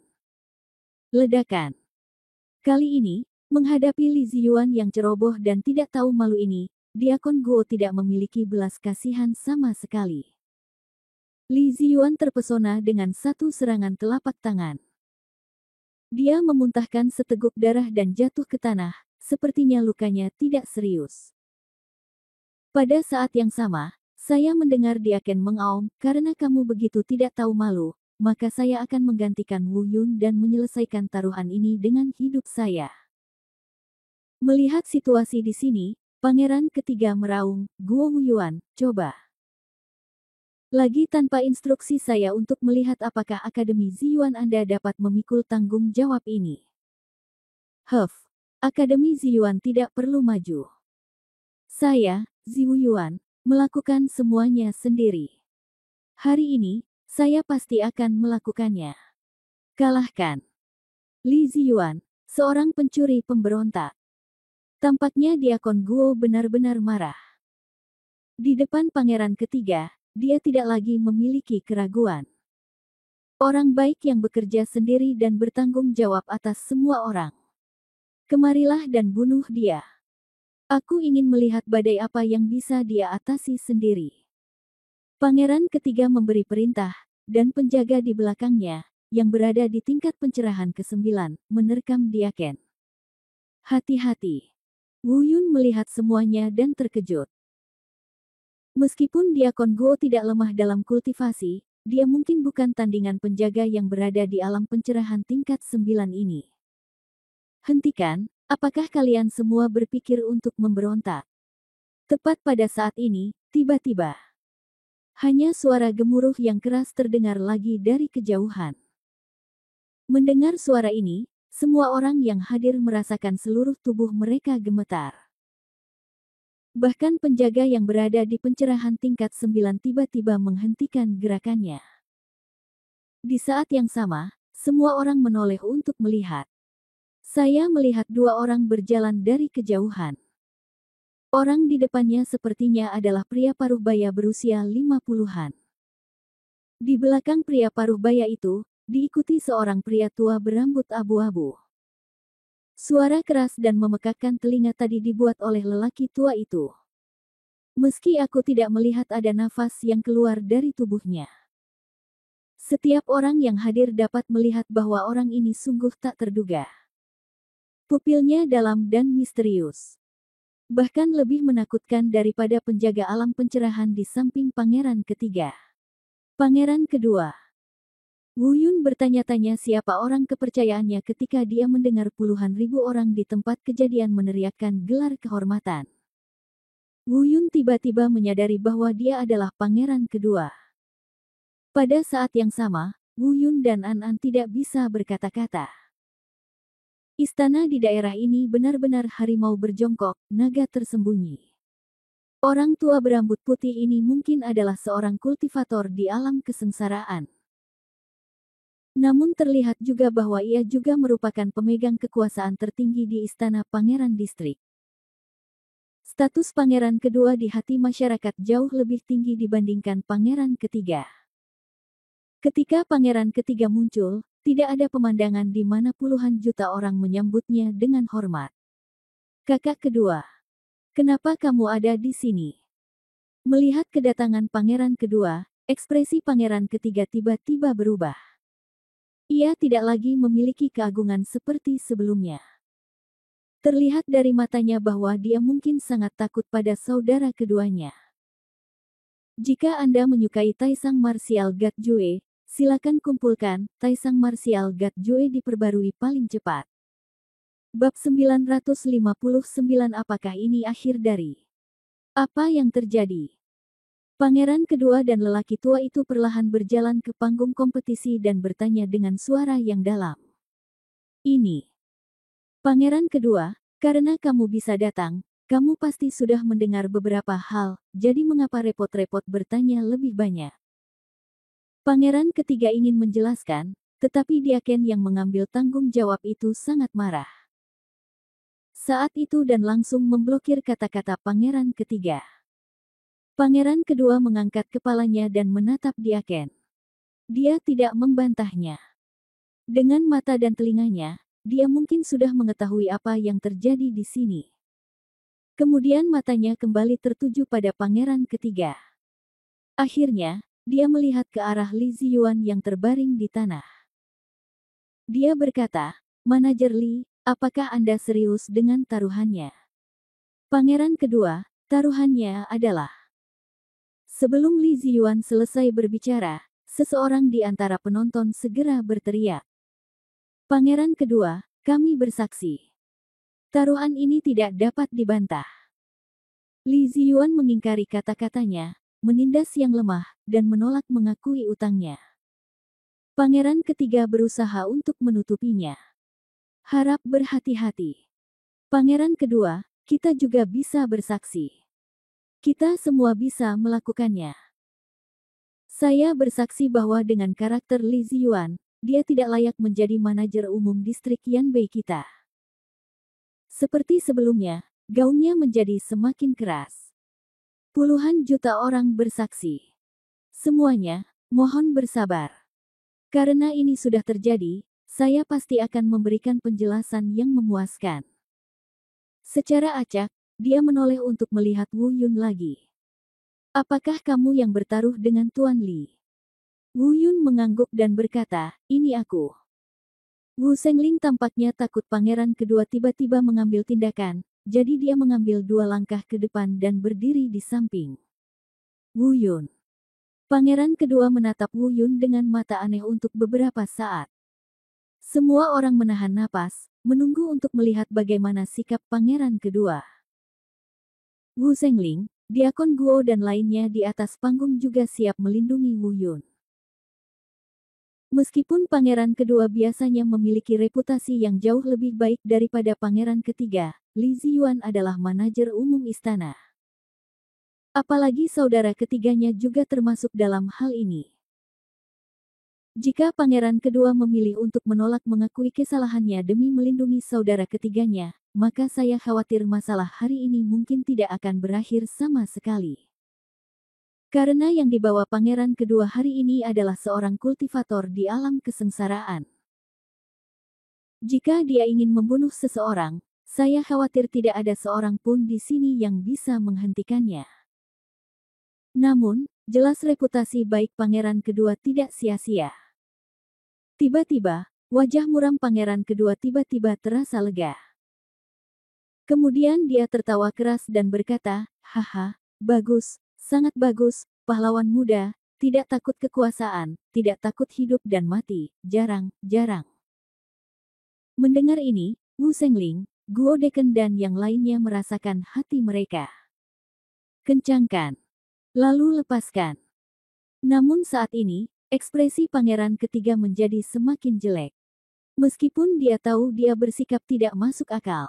[SPEAKER 1] Ledakan. Kali ini, menghadapi Li Ziyuan yang ceroboh dan tidak tahu malu ini, diakon Guo tidak memiliki belas kasihan sama sekali. Li Ziyuan terpesona dengan satu serangan telapak tangan. Dia memuntahkan seteguk darah dan jatuh ke tanah, sepertinya lukanya tidak serius. Pada saat yang sama, saya mendengar diaken mengaum, "Karena kamu begitu tidak tahu malu, maka saya akan menggantikan Wu Yun dan menyelesaikan taruhan ini dengan hidup saya." Melihat situasi di sini, pangeran ketiga meraung, "Guo Wu Yuan, coba lagi tanpa instruksi saya untuk melihat apakah Akademi Ziyuan Anda dapat memikul tanggung jawab ini." Akademi Ziyuan tidak perlu maju. Saya, Ziwu Yuan, melakukan semuanya sendiri. Hari ini, saya pasti akan melakukannya. Kalahkan Li Ziyuan, seorang pencuri pemberontak. Tampaknya diakon Guo benar-benar marah. Di depan pangeran ketiga, dia tidak lagi memiliki keraguan. Orang baik yang bekerja sendiri dan bertanggung jawab atas semua orang. Kemarilah dan bunuh dia. Aku ingin melihat badai apa yang bisa dia atasi sendiri. Pangeran ketiga memberi perintah, dan penjaga di belakangnya, yang berada di tingkat pencerahan ke-9, menerkam diaken. Hati-hati. Wu Yun melihat semuanya dan terkejut. Meskipun diakon Guo tidak lemah dalam kultivasi, dia mungkin bukan tandingan penjaga yang berada di alam pencerahan tingkat 9 ini. Hentikan, apakah kalian semua berpikir untuk memberontak? Tepat pada saat ini, tiba-tiba Hanya suara gemuruh yang keras terdengar lagi dari kejauhan. Mendengar suara ini, semua orang yang hadir merasakan seluruh tubuh mereka gemetar. Bahkan penjaga yang berada di pencerahan tingkat 9 tiba-tiba menghentikan gerakannya. Di saat yang sama, semua orang menoleh untuk melihat. Saya melihat dua orang berjalan dari kejauhan. Orang di depannya sepertinya adalah pria paruh baya berusia 50-an. Di belakang pria paruh baya itu, diikuti seorang pria tua berambut abu-abu. Suara keras dan memekakkan telinga tadi dibuat oleh lelaki tua itu. Meski aku tidak melihat ada nafas yang keluar dari tubuhnya. Setiap orang yang hadir dapat melihat bahwa orang ini sungguh tak terduga. Pupilnya dalam dan misterius. Bahkan lebih menakutkan daripada penjaga alam pencerahan di samping pangeran ketiga. Pangeran kedua. Wu Yun bertanya-tanya siapa orang kepercayaannya ketika dia mendengar puluhan ribu orang di tempat kejadian meneriakkan gelar kehormatan. Wu Yun tiba-tiba menyadari bahwa dia adalah pangeran kedua. Pada saat yang sama, Wu Yun dan An An tidak bisa berkata-kata. Istana di daerah ini benar-benar harimau berjongkok, naga tersembunyi. Orang tua berambut putih ini mungkin adalah seorang kultivator di alam kesengsaraan. Namun terlihat juga bahwa ia juga merupakan pemegang kekuasaan tertinggi di Istana Pangeran Distrik. Status pangeran kedua di hati masyarakat jauh lebih tinggi dibandingkan pangeran ketiga. Ketika pangeran ketiga muncul, tidak ada pemandangan di mana puluhan juta orang menyambutnya dengan hormat. Kakak kedua, kenapa kamu ada di sini? Melihat kedatangan pangeran kedua, ekspresi pangeran ketiga tiba-tiba berubah. Ia tidak lagi memiliki keagungan seperti sebelumnya. Terlihat dari matanya bahwa dia mungkin sangat takut pada saudara keduanya. Jika Anda menyukai Taisang Martial God Jue, silakan kumpulkan Taisang Martial God Jue diperbarui paling cepat. Bab 959. Apakah ini akhir dari? Apa yang terjadi? Pangeran kedua dan lelaki tua itu perlahan berjalan ke panggung kompetisi dan bertanya dengan suara yang dalam. Ini. Pangeran kedua, karena kamu bisa datang, kamu pasti sudah mendengar beberapa hal, jadi mengapa repot-repot bertanya lebih banyak? Pangeran ketiga ingin menjelaskan, tetapi Diaken yang mengambil tanggung jawab itu sangat marah. Saat itu dan langsung memblokir kata-kata pangeran ketiga. Pangeran kedua mengangkat kepalanya dan menatap Diaken. Dia tidak membantahnya. Dengan mata dan telinganya, dia mungkin sudah mengetahui apa yang terjadi di sini. Kemudian matanya kembali tertuju pada pangeran ketiga. Akhirnya, dia melihat ke arah Li Ziyuan yang terbaring di tanah. Dia berkata, "Manajer Li, apakah Anda serius dengan taruhannya?" Pangeran kedua, taruhannya adalah... Sebelum Li Ziyuan selesai berbicara, seseorang di antara penonton segera berteriak. Pangeran kedua, kami bersaksi. Taruhan ini tidak dapat dibantah. Li Ziyuan mengingkari kata-katanya, menindas yang lemah, dan menolak mengakui utangnya. Pangeran ketiga berusaha untuk menutupinya. Harap berhati-hati. Pangeran kedua, kita juga bisa bersaksi. Kita semua bisa melakukannya. Saya bersaksi bahwa dengan karakter Li Ziyuan, dia tidak layak menjadi manajer umum distrik Yanbei kita. Seperti sebelumnya, gaungnya menjadi semakin keras. Puluhan juta orang bersaksi. Semuanya, mohon bersabar. Karena ini sudah terjadi, saya pasti akan memberikan penjelasan yang memuaskan. Secara acak, dia menoleh untuk melihat Wu Yun lagi. Apakah kamu yang bertaruh dengan Tuan Li? Wu Yun mengangguk dan berkata, ini aku. Wu Sengling tampaknya takut pangeran kedua tiba-tiba mengambil tindakan, jadi dia mengambil 2 langkah ke depan dan berdiri di samping Wu Yun. Pangeran kedua menatap Wu Yun dengan mata aneh untuk beberapa saat. Semua orang menahan napas, menunggu untuk melihat bagaimana sikap pangeran kedua. Wu Sengling, Diakon Guo dan lainnya di atas panggung juga siap melindungi Wu Yun. Meskipun pangeran kedua biasanya memiliki reputasi yang jauh lebih baik daripada pangeran ketiga, Li Ziyuan adalah manajer umum istana. Apalagi saudara ketiganya juga termasuk dalam hal ini. Jika pangeran kedua memilih untuk menolak mengakui kesalahannya demi melindungi saudara ketiganya, maka saya khawatir masalah hari ini mungkin tidak akan berakhir sama sekali. Karena yang dibawa pangeran kedua hari ini adalah seorang kultivator di alam kesengsaraan. Jika dia ingin membunuh seseorang, saya khawatir tidak ada seorang pun di sini yang bisa menghentikannya. Namun, jelas reputasi baik pangeran kedua tidak sia-sia. Tiba-tiba, wajah muram pangeran kedua tiba-tiba terasa lega. Kemudian dia tertawa keras dan berkata, "Haha, bagus, sangat bagus, pahlawan muda, tidak takut kekuasaan, tidak takut hidup dan mati, jarang." Mendengar ini, Wu Sengling, Guo Deken dan yang lainnya merasakan hati mereka. Kencangkan. Lalu lepaskan. Namun saat ini, ekspresi pangeran ketiga menjadi semakin jelek. Meskipun dia tahu dia bersikap tidak masuk akal.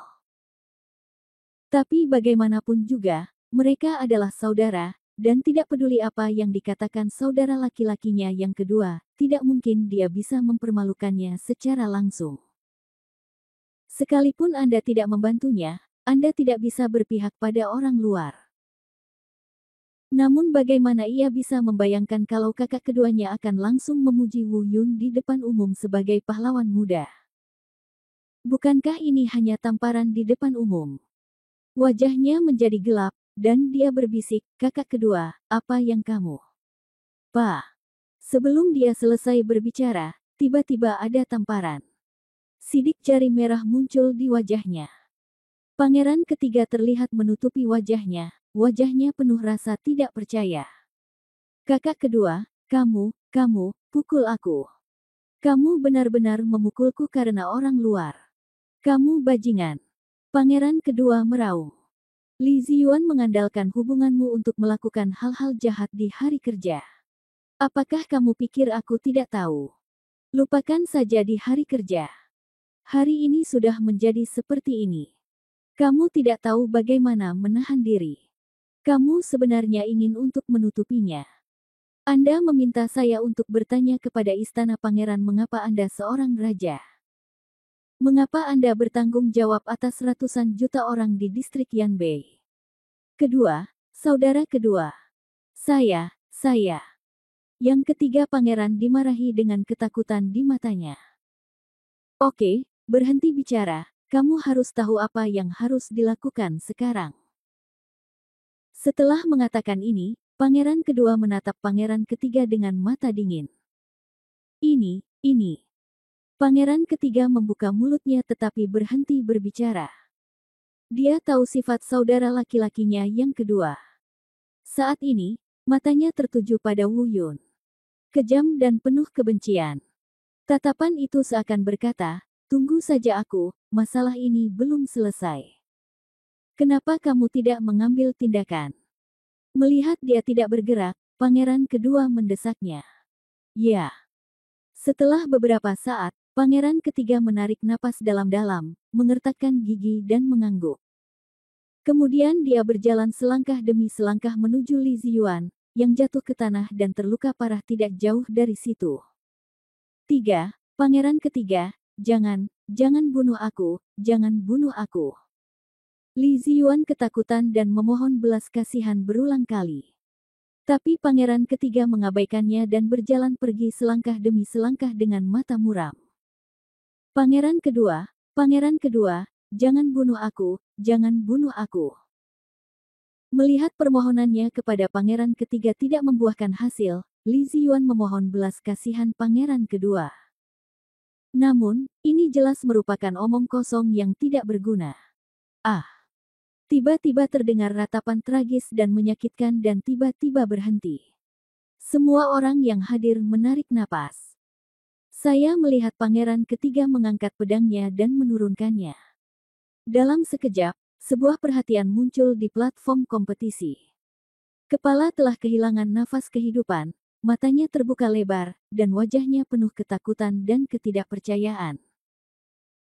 [SPEAKER 1] Tapi bagaimanapun juga, mereka adalah saudara, dan tidak peduli apa yang dikatakan saudara laki-lakinya yang kedua, tidak mungkin dia bisa mempermalukannya secara langsung. Sekalipun Anda tidak membantunya, Anda tidak bisa berpihak pada orang luar. Namun bagaimana ia bisa membayangkan kalau kakak keduanya akan langsung memuji Wu Yun di depan umum sebagai pahlawan muda? Bukankah ini hanya tamparan di depan umum? Wajahnya menjadi gelap, dan dia berbisik, "Kakak kedua, apa yang kamu?" "Pak." Sebelum dia selesai berbicara, tiba-tiba ada tamparan. Sidik jari merah muncul di wajahnya. Pangeran ketiga terlihat menutupi wajahnya penuh rasa tidak percaya. "Kakak kedua, kamu pukul aku. Kamu benar-benar memukulku karena orang luar. Kamu bajingan." Pangeran kedua meraung. "Li Ziyuan mengandalkan hubunganmu untuk melakukan hal-hal jahat di hari kerja. Apakah kamu pikir aku tidak tahu? Lupakan saja di hari kerja. Hari ini sudah menjadi seperti ini. Kamu tidak tahu bagaimana menahan diri. Kamu sebenarnya ingin untuk menutupinya. Anda meminta saya untuk bertanya kepada istana pangeran mengapa Anda seorang raja. Mengapa Anda bertanggung jawab atas ratusan juta orang di distrik Yanbei? Kedua, saudara kedua. Saya. Yang ketiga pangeran dimarahi dengan ketakutan di matanya. "Oke, berhenti bicara, kamu harus tahu apa yang harus dilakukan sekarang." Setelah mengatakan ini, pangeran kedua menatap pangeran ketiga dengan mata dingin. Ini. Pangeran ketiga membuka mulutnya tetapi berhenti berbicara. Dia tahu sifat saudara laki-lakinya yang kedua. Saat ini, matanya tertuju pada Wu Yun. Kejam dan penuh kebencian. Tatapan itu seakan berkata, "Tunggu saja aku, masalah ini belum selesai. Kenapa kamu tidak mengambil tindakan?" Melihat dia tidak bergerak, pangeran kedua mendesaknya. "Ya." Setelah beberapa saat, pangeran ketiga menarik napas dalam-dalam, mengertakkan gigi dan mengangguk. Kemudian dia berjalan selangkah demi selangkah menuju Li Ziyuan, yang jatuh ke tanah dan terluka parah tidak jauh dari situ. Pangeran ketiga, jangan bunuh aku, jangan bunuh aku." Li Ziyuan ketakutan dan memohon belas kasihan berulang kali. Tapi pangeran ketiga mengabaikannya dan berjalan pergi selangkah demi selangkah dengan mata muram. Pangeran kedua, jangan bunuh aku, jangan bunuh aku." Melihat permohonannya kepada pangeran ketiga tidak membuahkan hasil, Li Ziyuan memohon belas kasihan pangeran kedua. Namun, ini jelas merupakan omong kosong yang tidak berguna. Tiba-tiba terdengar ratapan tragis dan menyakitkan dan tiba-tiba berhenti. Semua orang yang hadir menarik napas. Saya melihat pangeran ketiga mengangkat pedangnya dan menurunkannya. Dalam sekejap, sebuah perhatian muncul di platform kompetisi. Kepala telah kehilangan nafas kehidupan, matanya terbuka lebar, dan wajahnya penuh ketakutan dan ketidakpercayaan.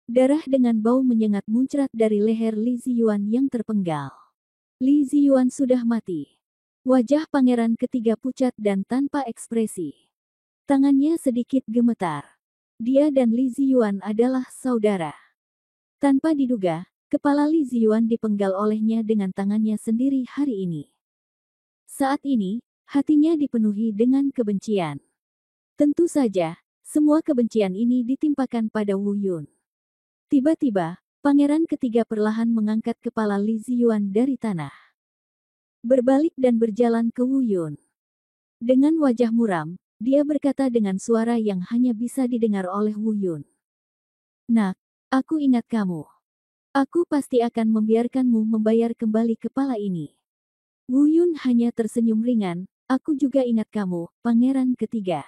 [SPEAKER 1] Darah dengan bau menyengat muncrat dari leher Li Ziyuan yang terpenggal. Li Ziyuan sudah mati. Wajah pangeran ketiga pucat dan tanpa ekspresi. Tangannya sedikit gemetar. Dia dan Li Ziyuan adalah saudara. Tanpa diduga, kepala Li Ziyuan dipenggal olehnya dengan tangannya sendiri hari ini. Saat ini, hatinya dipenuhi dengan kebencian. Tentu saja, semua kebencian ini ditimpakan pada Wu Yun. Tiba-tiba, pangeran ketiga perlahan mengangkat kepala Li Ziyuan dari tanah. Berbalik dan berjalan ke Wu Yun. Dengan wajah muram, dia berkata dengan suara yang hanya bisa didengar oleh Wu Yun. "Nak, aku ingat kamu. Aku pasti akan membiarkanmu membayar kembali kepala ini." Wu Yun hanya tersenyum ringan. "Aku juga ingat kamu, pangeran ketiga."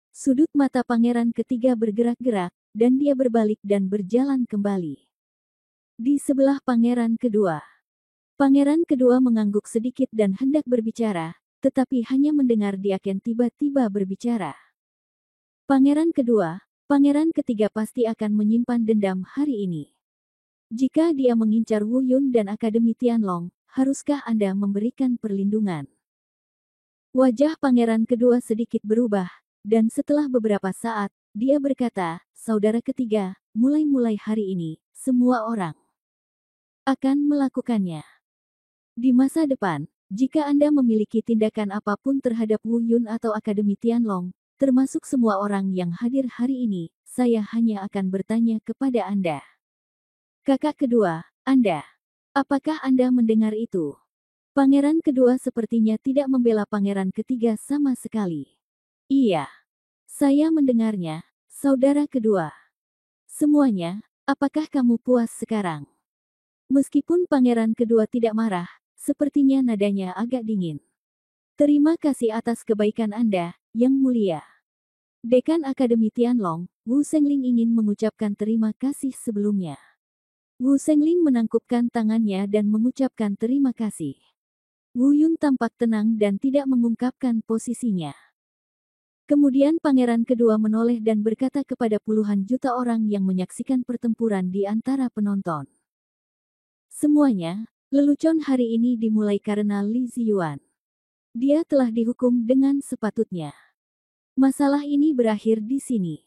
[SPEAKER 1] Sudut mata pangeran ketiga bergerak-gerak, dan dia berbalik dan berjalan kembali. Di sebelah pangeran kedua. Pangeran kedua mengangguk sedikit dan hendak berbicara, tetapi hanya mendengar Diaken tiba-tiba berbicara. Pangeran kedua, pangeran ketiga pasti akan menyimpan dendam hari ini. Jika dia mengincar Wu Yun dan Akademi Tianlong, haruskah Anda memberikan perlindungan? Wajah pangeran kedua sedikit berubah, dan setelah beberapa saat, dia berkata, "Saudara ketiga, mulai hari ini, semua orang akan melakukannya. Di masa depan, jika Anda memiliki tindakan apapun terhadap Wu Yun atau Akademi Tianlong, termasuk semua orang yang hadir hari ini, saya hanya akan bertanya kepada Anda. Kakak kedua, Anda. Apakah Anda mendengar itu?" Pangeran kedua sepertinya tidak membela pangeran ketiga sama sekali. "Iya. Saya mendengarnya, saudara kedua." "Semuanya, apakah kamu puas sekarang?" Meskipun pangeran kedua tidak marah, sepertinya nadanya agak dingin. "Terima kasih atas kebaikan Anda, Yang Mulia." Dekan Akademi Tianlong, Wu Sengling ingin mengucapkan terima kasih sebelumnya. Wu Sengling menangkupkan tangannya dan mengucapkan terima kasih. Wu Yun tampak tenang dan tidak mengungkapkan posisinya. Kemudian pangeran kedua menoleh dan berkata kepada puluhan juta orang yang menyaksikan pertempuran di antara penonton. "Semuanya, lelucon hari ini dimulai karena Li Ziyuan. Dia telah dihukum dengan sepatutnya. Masalah ini berakhir di sini.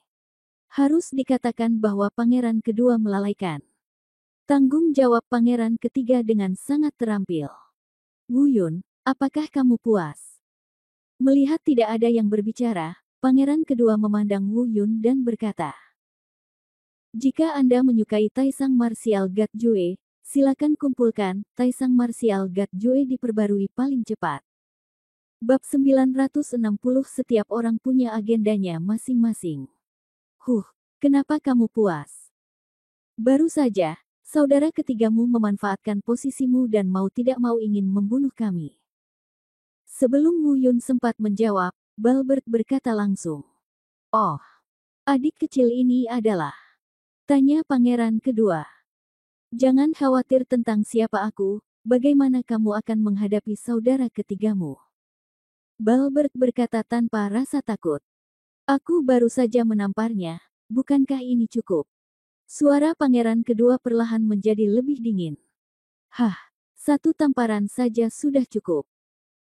[SPEAKER 1] Harus dikatakan bahwa pangeran kedua melalaikan tanggung jawab pangeran ketiga dengan sangat terampil." "Wu Yun, apakah kamu puas?" Melihat tidak ada yang berbicara, pangeran kedua memandang Wu Yun dan berkata, "Jika Anda menyukai Taisang Martial God Jue, silakan kumpulkan. Taisang Martial God Jue diperbarui paling cepat." Bab 960. Setiap orang punya agendanya masing-masing. Kenapa kamu puas? Baru saja, saudara ketigamu memanfaatkan posisimu dan mau tidak mau ingin membunuh kami. Sebelum Wu Yun sempat menjawab, Balbert berkata langsung. "Oh, adik kecil ini adalah?" tanya pangeran kedua. "Jangan khawatir tentang siapa aku, bagaimana kamu akan menghadapi saudara ketigamu?" Balbert berkata tanpa rasa takut. "Aku baru saja menamparnya, bukankah ini cukup?" Suara pangeran kedua perlahan menjadi lebih dingin. Satu tamparan saja sudah cukup.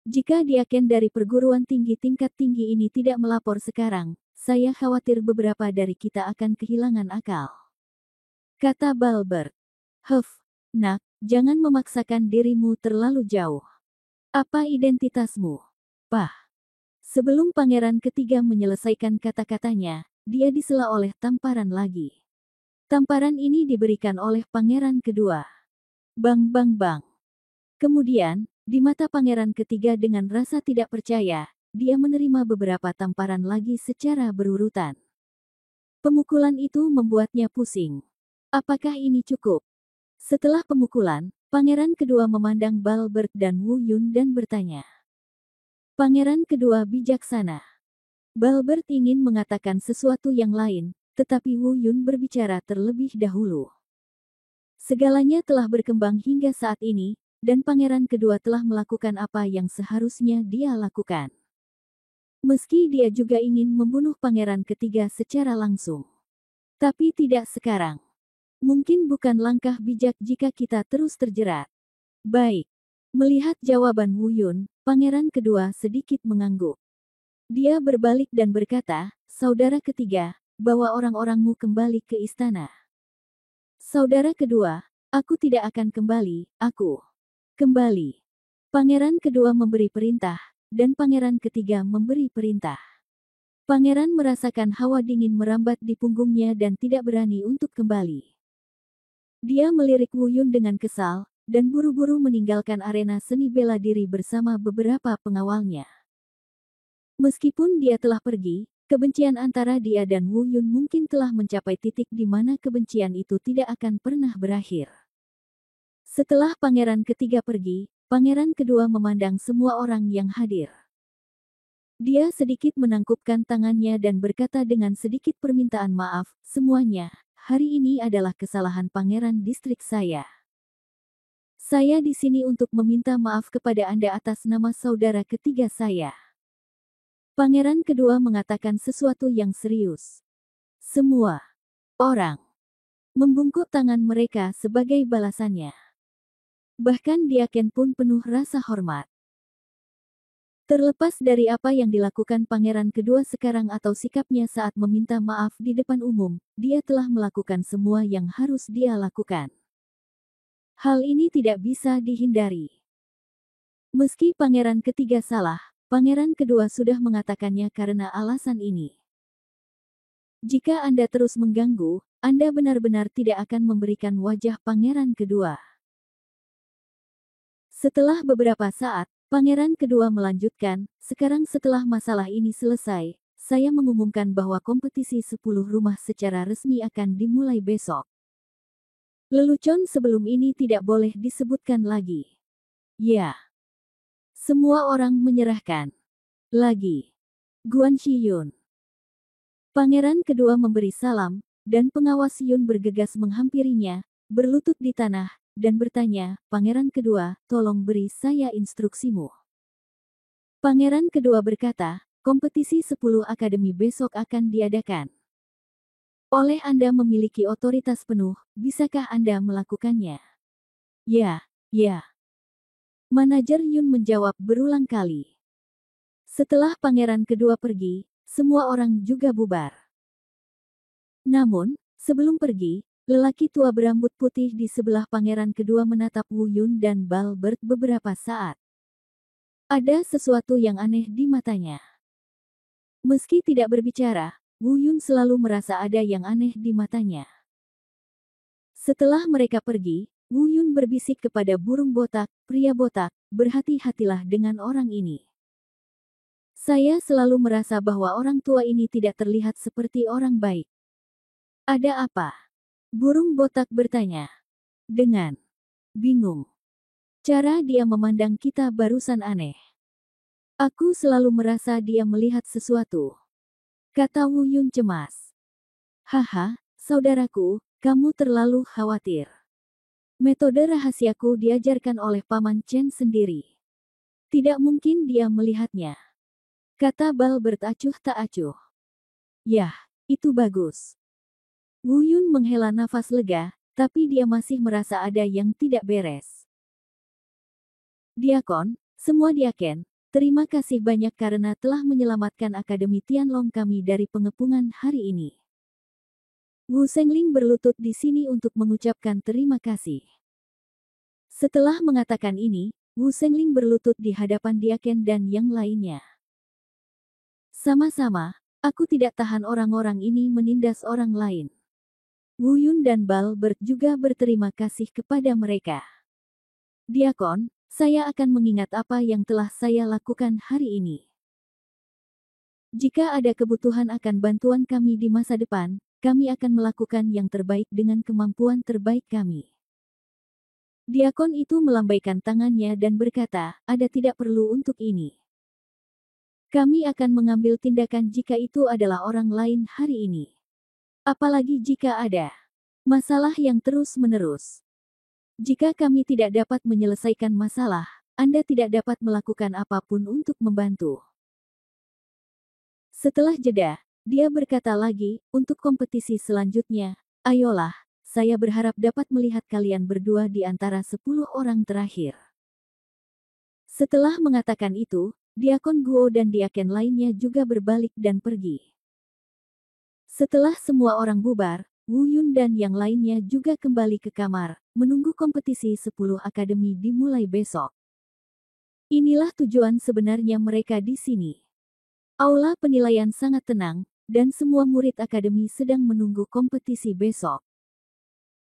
[SPEAKER 1] Jika Diaken dari perguruan tinggi tingkat tinggi ini tidak melapor sekarang, saya khawatir beberapa dari kita akan kehilangan akal," kata Balbert. Nak, jangan memaksakan dirimu terlalu jauh. Apa identitasmu?" Sebelum pangeran ketiga menyelesaikan kata-katanya, dia disela oleh tamparan lagi. Tamparan ini diberikan oleh pangeran kedua. Bang bang bang. Kemudian, di mata pangeran ketiga dengan rasa tidak percaya, dia menerima beberapa tamparan lagi secara berurutan. Pemukulan itu membuatnya pusing. Apakah ini cukup? Setelah pemukulan, pangeran kedua memandang Balbert dan Wu Yun dan bertanya. Pangeran kedua bijaksana. Balbert ingin mengatakan sesuatu yang lain, tetapi Wu Yun berbicara terlebih dahulu. "Segalanya telah berkembang hingga saat ini, dan pangeran kedua telah melakukan apa yang seharusnya dia lakukan. Meski dia juga ingin membunuh pangeran ketiga secara langsung. Tapi tidak sekarang. Mungkin bukan langkah bijak jika kita terus terjerat. Baik. Melihat jawaban Wu Yun, pangeran kedua sedikit mengangguk. Dia berbalik dan berkata, "Saudara ketiga, bawa orang-orangmu kembali ke istana." Saudara kedua, aku tidak akan kembali, aku kembali. Pangeran kedua memberi perintah, dan pangeran ketiga memberi perintah. Pangeran merasakan hawa dingin merambat di punggungnya dan tidak berani untuk kembali. Dia melirik Wu Yun dengan kesal, dan buru-buru meninggalkan arena seni bela diri bersama beberapa pengawalnya. Meskipun dia telah pergi, kebencian antara dia dan Wu Yun mungkin telah mencapai titik di mana kebencian itu tidak akan pernah berakhir. Setelah pangeran ketiga pergi, pangeran kedua memandang semua orang yang hadir. Dia sedikit menangkupkan tangannya dan berkata dengan sedikit permintaan maaf, "Semuanya, hari ini adalah kesalahan pangeran distrik saya. Saya di sini untuk meminta maaf kepada Anda atas nama saudara ketiga saya." Pangeran kedua mengatakan sesuatu yang serius. Semua orang membungkuk tangan mereka sebagai balasannya. Bahkan Diaken pun penuh rasa hormat. Terlepas dari apa yang dilakukan pangeran kedua sekarang atau sikapnya saat meminta maaf di depan umum, dia telah melakukan semua yang harus dia lakukan. Hal ini tidak bisa dihindari. Meski pangeran ketiga salah, pangeran kedua sudah mengatakannya karena alasan ini. Jika Anda terus mengganggu, Anda benar-benar tidak akan memberikan wajah pangeran kedua. Setelah beberapa saat, pangeran kedua melanjutkan, "Sekarang setelah masalah ini selesai, saya mengumumkan bahwa kompetisi 10 rumah secara resmi akan dimulai besok. Lelucon sebelum ini tidak boleh disebutkan lagi." Ya. Semua orang menyerahkan. Lagi. Guan Shiyun. Pangeran kedua memberi salam, dan pengawas Yun bergegas menghampirinya, berlutut di tanah, dan bertanya, "Pangeran kedua, tolong beri saya instruksimu." Pangeran kedua berkata, "Kompetisi 10 akademi besok akan diadakan. Oleh Anda memiliki otoritas penuh, bisakah Anda melakukannya?" "Ya, ya." Manajer Yun menjawab berulang kali. Setelah pangeran kedua pergi, semua orang juga bubar. Namun, sebelum pergi, lelaki tua berambut putih di sebelah pangeran kedua menatap Wu Yun dan Balbert beberapa saat. Ada sesuatu yang aneh di matanya. Meski tidak berbicara, Wu Yun selalu merasa ada yang aneh di matanya. Setelah mereka pergi, Wu Yun berbisik kepada burung botak, "Pria botak, berhati-hatilah dengan orang ini. Saya selalu merasa bahwa orang tua ini tidak terlihat seperti orang baik." "Ada apa?" burung botak bertanya. Dengan bingung. "Cara dia memandang kita barusan aneh. Aku selalu merasa dia melihat sesuatu," kata Wu Yun cemas. "Haha, saudaraku, kamu terlalu khawatir. Metode rahasiaku diajarkan oleh Paman Chen sendiri. Tidak mungkin dia melihatnya," kata Balbert acuh tak acuh. "Yah, itu bagus." Wu Yun menghela nafas lega, tapi dia masih merasa ada yang tidak beres. "Diakon, semua diaken, terima kasih banyak karena telah menyelamatkan Akademi Tianlong kami dari pengepungan hari ini." Wu Sengling berlutut di sini untuk mengucapkan terima kasih. Setelah mengatakan ini, Wu Sengling berlutut di hadapan Diaken dan yang lainnya. "Sama-sama, aku tidak tahan orang-orang ini menindas orang lain." Wu Yun dan Balbert juga berterima kasih kepada mereka. "Diakon, saya akan mengingat apa yang telah saya lakukan hari ini. Jika ada kebutuhan akan bantuan kami di masa depan, kami akan melakukan yang terbaik dengan kemampuan terbaik kami." Diakon itu melambaikan tangannya dan berkata, "Ada tidak perlu untuk ini. Kami akan mengambil tindakan jika itu adalah orang lain hari ini. Apalagi jika ada masalah yang terus-menerus." Jika kami tidak dapat menyelesaikan masalah, Anda tidak dapat melakukan apapun untuk membantu. Setelah jeda, dia berkata lagi, untuk kompetisi selanjutnya, ayolah, saya berharap dapat melihat kalian berdua di antara 10 orang terakhir. Setelah mengatakan itu, Diakon Guo dan diaken lainnya juga berbalik dan pergi. Setelah semua orang bubar, Wu Yun dan yang lainnya juga kembali ke kamar, menunggu kompetisi 10 akademi dimulai besok. Inilah tujuan sebenarnya mereka di sini. Aula penilaian sangat tenang, dan semua murid akademi sedang menunggu kompetisi besok.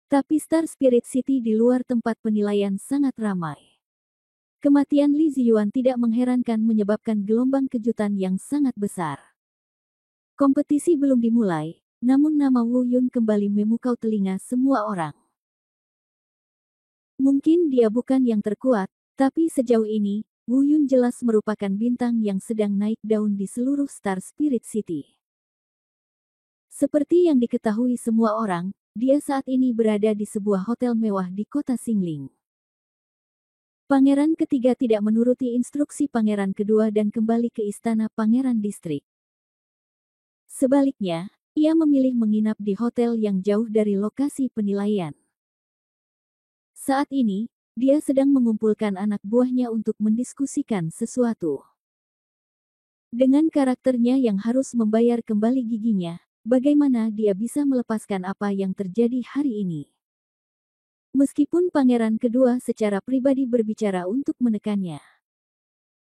[SPEAKER 1] Tapi Star Spirit City di luar tempat penilaian sangat ramai. Kematian Li Ziyuan tidak mengherankan menyebabkan gelombang kejutan yang sangat besar. Kompetisi belum dimulai, namun nama Wu Yun kembali memukau telinga semua orang. Mungkin dia bukan yang terkuat, tapi sejauh ini, Wu Yun jelas merupakan bintang yang sedang naik daun di seluruh Star Spirit City. Seperti yang diketahui semua orang, dia saat ini berada di sebuah hotel mewah di kota Xingling. Pangeran ketiga tidak menuruti instruksi pangeran kedua dan kembali ke istana pangeran distrik. Sebaliknya, ia memilih menginap di hotel yang jauh dari lokasi penilaian. Saat ini, dia sedang mengumpulkan anak buahnya untuk mendiskusikan sesuatu. Dengan karakternya yang harus membayar kembali giginya, bagaimana dia bisa melepaskan apa yang terjadi hari ini? Meskipun pangeran kedua secara pribadi berbicara untuk menekannya.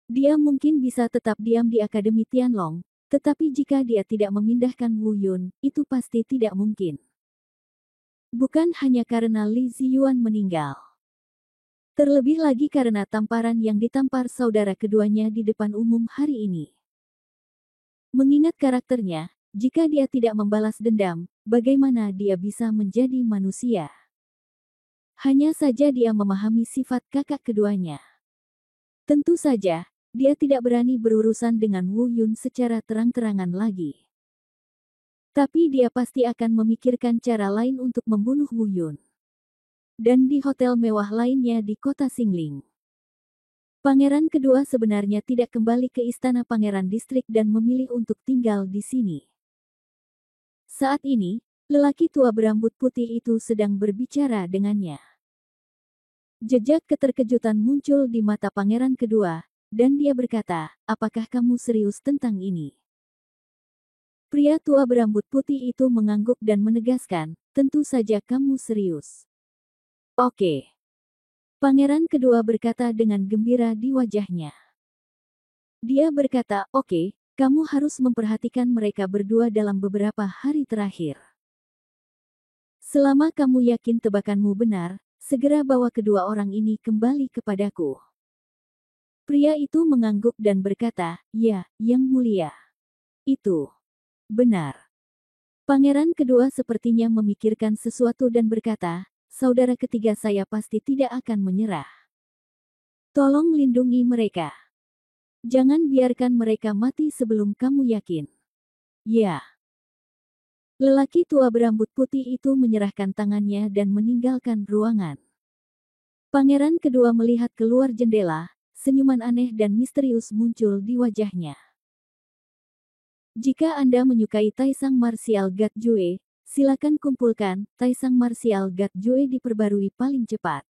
[SPEAKER 1] Dia mungkin bisa tetap diam di Akademi Tianlong, tetapi jika dia tidak memindahkan Wu Yun, itu pasti tidak mungkin. Bukan hanya karena Li Ziyuan meninggal. Terlebih lagi karena tamparan yang ditampar saudara keduanya di depan umum hari ini. Mengingat karakternya, jika dia tidak membalas dendam, bagaimana dia bisa menjadi manusia? Hanya saja dia memahami sifat kakak keduanya. Tentu saja, dia tidak berani berurusan dengan Wu Yun secara terang-terangan lagi. Tapi dia pasti akan memikirkan cara lain untuk membunuh Wu Yun. Dan di hotel mewah lainnya di kota Xingling. Pangeran kedua sebenarnya tidak kembali ke istana pangeran distrik dan memilih untuk tinggal di sini. Saat ini, lelaki tua berambut putih itu sedang berbicara dengannya. Jejak keterkejutan muncul di mata pangeran kedua, dan dia berkata, apakah kamu serius tentang ini? Pria tua berambut putih itu mengangguk dan menegaskan, tentu saja kamu serius. Oke. Pangeran kedua berkata dengan gembira di wajahnya. Dia berkata, oke, kamu harus memperhatikan mereka berdua dalam beberapa hari terakhir. Selama kamu yakin tebakanmu benar, segera bawa kedua orang ini kembali kepadaku. Pria itu mengangguk dan berkata, ya, yang mulia. Itu benar. Pangeran kedua sepertinya memikirkan sesuatu dan berkata, saudara ketiga saya pasti tidak akan menyerah. Tolong lindungi mereka. Jangan biarkan mereka mati sebelum kamu yakin. Ya. Lelaki tua berambut putih itu menyerahkan tangannya dan meninggalkan ruangan. Pangeran kedua melihat keluar jendela, senyuman aneh dan misterius muncul di wajahnya. Jika Anda menyukai Taisang Martial God Jue, silakan kumpulkan Taisang Martial God Jue diperbarui paling cepat.